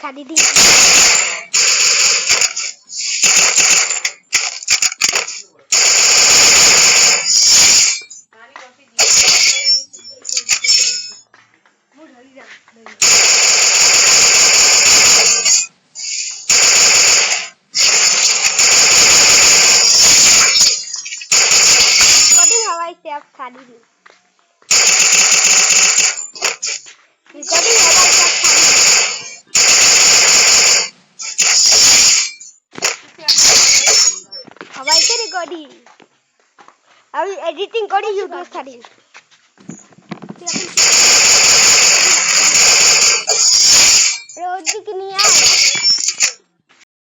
ছাড়ি দি কদিন হওয়াই সব ছাড়ি দি আমি এডিটিং করি ইউটিউব ছাড়ি রোজ দিকে নিয়ে